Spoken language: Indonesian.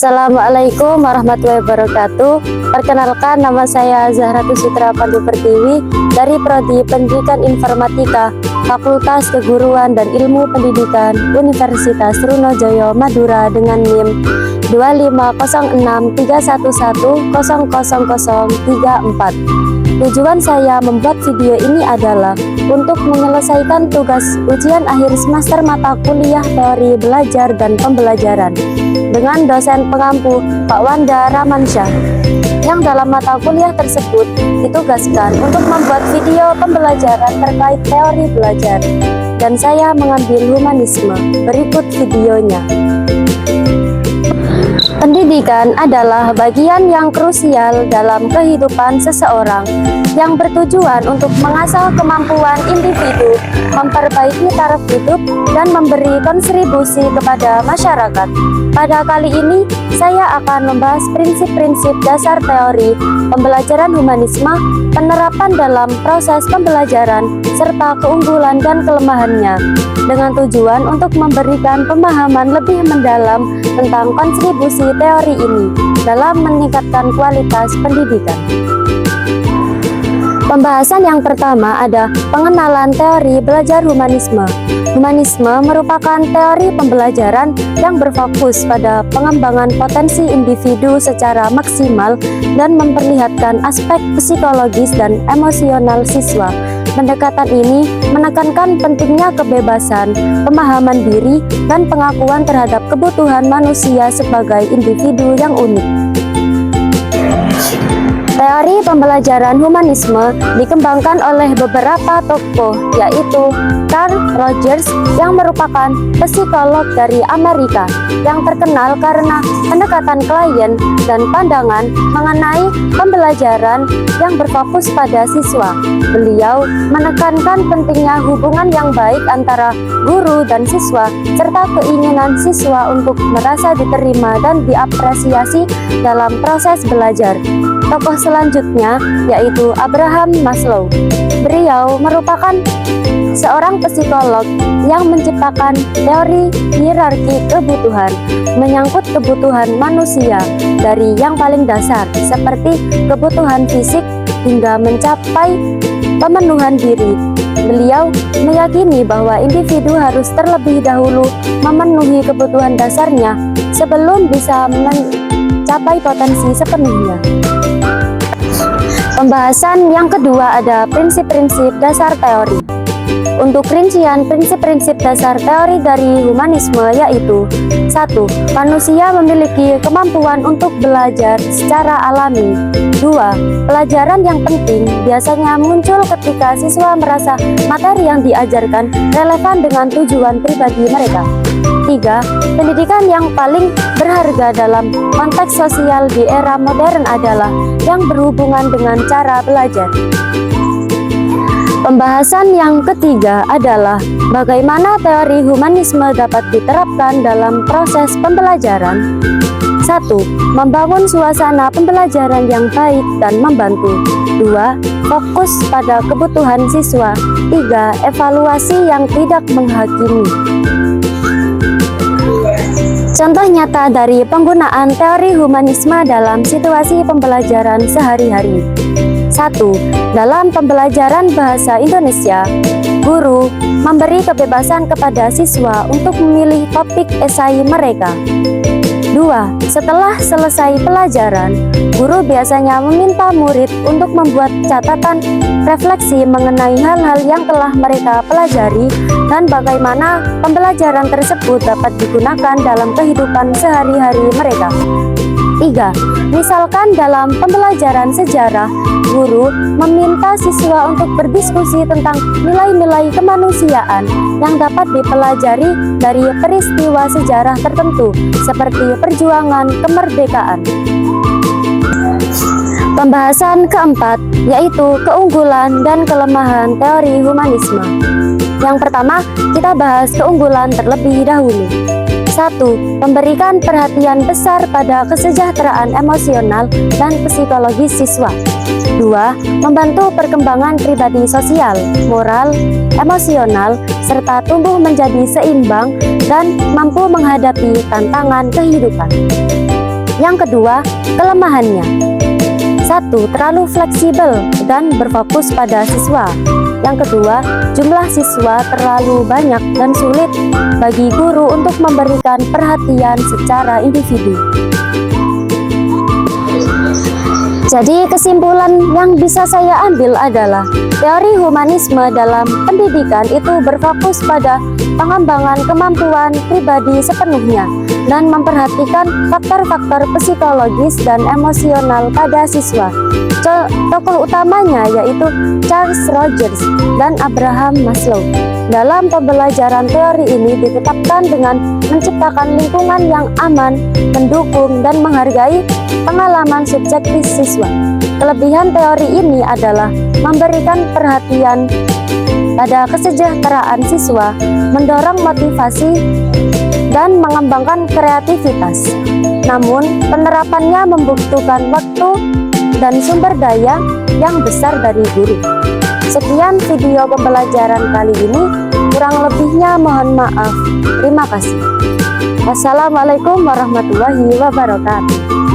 Assalamualaikum warahmatullahi wabarakatuh. Perkenalkan, nama saya Zahratu Citra Pandu Pertiwi dari Prodi Pendidikan Informatika, Fakultas Keguruan dan Ilmu Pendidikan, Universitas Trunojoyo Madura dengan NIM 2506311000034. Tujuan saya membuat video ini adalah untuk menyelesaikan tugas ujian akhir semester mata kuliah teori belajar dan pembelajaran dengan dosen pengampu Pak Wanda Ramansyah, yang dalam mata kuliah tersebut ditugaskan untuk membuat video pembelajaran terkait teori belajar, dan saya mengambil humanisme. Berikut videonya. Pendidikan adalah bagian yang krusial dalam kehidupan seseorang yang bertujuan untuk mengasah kemampuan individu, memperbaiki taraf hidup, dan memberi kontribusi kepada masyarakat. Pada kali ini, saya akan membahas prinsip-prinsip dasar teori pembelajaran humanisme, penerapan dalam proses pembelajaran, serta keunggulan dan kelemahannya, dengan tujuan untuk memberikan pemahaman lebih mendalam tentang kontribusi teori ini dalam meningkatkan kualitas pendidikan. Pembahasan yang pertama ada pengenalan teori belajar humanisme. Humanisme merupakan teori pembelajaran yang berfokus pada pengembangan potensi individu secara maksimal dan memperlihatkan aspek psikologis dan emosional siswa. Pendekatan ini menekankan pentingnya kebebasan, pemahaman diri, dan pengakuan terhadap kebutuhan manusia sebagai individu yang unik. Teori pembelajaran humanisme dikembangkan oleh beberapa tokoh, yaitu Carl Rogers yang merupakan psikolog dari Amerika yang terkenal karena pendekatan klien dan pandangan mengenai pembelajaran yang berfokus pada siswa. Beliau menekankan pentingnya hubungan yang baik antara guru dan siswa, serta keinginan siswa untuk merasa diterima dan diapresiasi dalam proses belajar. Tokoh selanjutnya yaitu Abraham Maslow. Beliau merupakan seorang psikolog yang menciptakan teori hierarki kebutuhan, menyangkut kebutuhan manusia dari yang paling dasar seperti kebutuhan fisik hingga mencapai pemenuhan diri. Beliau meyakini bahwa individu harus terlebih dahulu memenuhi kebutuhan dasarnya sebelum bisa mencapai potensi sepenuhnya. Pembahasan yang kedua ada prinsip-prinsip dasar teori. Untuk rincian prinsip-prinsip dasar teori dari humanisme yaitu 1. Manusia memiliki kemampuan untuk belajar secara alami. 2. Pelajaran yang penting biasanya muncul ketika siswa merasa materi yang diajarkan relevan dengan tujuan pribadi mereka. 3. Pendidikan yang paling berharga dalam konteks sosial di era modern adalah yang berhubungan dengan cara belajar. Pembahasan yang ketiga adalah bagaimana teori humanisme dapat diterapkan dalam proses pembelajaran. 1. Membangun suasana pembelajaran yang baik dan membantu. 2. Fokus pada kebutuhan siswa. 3. Evaluasi yang tidak menghakimi. Contoh nyata dari penggunaan teori humanisme dalam situasi pembelajaran sehari-hari. 1. Dalam pembelajaran bahasa Indonesia, guru memberi kebebasan kepada siswa untuk memilih topik esai mereka. 2. Setelah selesai pelajaran, guru biasanya meminta murid untuk membuat catatan refleksi mengenai hal-hal yang telah mereka pelajari dan bagaimana pembelajaran tersebut dapat digunakan dalam kehidupan sehari-hari mereka. 3. Misalkan dalam pembelajaran sejarah, guru meminta siswa untuk berdiskusi tentang nilai-nilai kemanusiaan yang dapat dipelajari dari peristiwa sejarah tertentu seperti perjuangan kemerdekaan. Pembahasan keempat yaitu keunggulan dan kelemahan teori humanisme. Yang pertama, kita bahas keunggulan terlebih dahulu. 1. Memberikan perhatian besar pada kesejahteraan emosional dan psikologis siswa. 2. Membantu perkembangan pribadi sosial, moral, emosional, serta tumbuh menjadi seimbang dan mampu menghadapi tantangan kehidupan. Yang kedua, kelemahannya. 1. Terlalu fleksibel dan berfokus pada siswa. Yang kedua, jumlah siswa terlalu banyak dan sulit bagi guru untuk memberikan perhatian secara individu. Jadi kesimpulan yang bisa saya ambil adalah teori humanisme dalam pendidikan itu berfokus pada pengembangan kemampuan pribadi sepenuhnya dan memperhatikan faktor-faktor psikologis dan emosional pada siswa. Tokoh utamanya yaitu Charles Rogers dan Abraham Maslow. Dalam pembelajaran teori ini ditetapkan dengan menciptakan lingkungan yang aman, mendukung, dan menghargai pengalaman subjektif siswa. Kelebihan teori ini adalah memberikan perhatian pada kesejahteraan siswa, mendorong motivasi, dan mengembangkan kreativitas. Namun, penerapannya membutuhkan waktu dan sumber daya yang besar dari guru. Sekian video pembelajaran kali ini, kurang lebihnya mohon maaf. Terima kasih. Wassalamualaikum warahmatullahi wabarakatuh.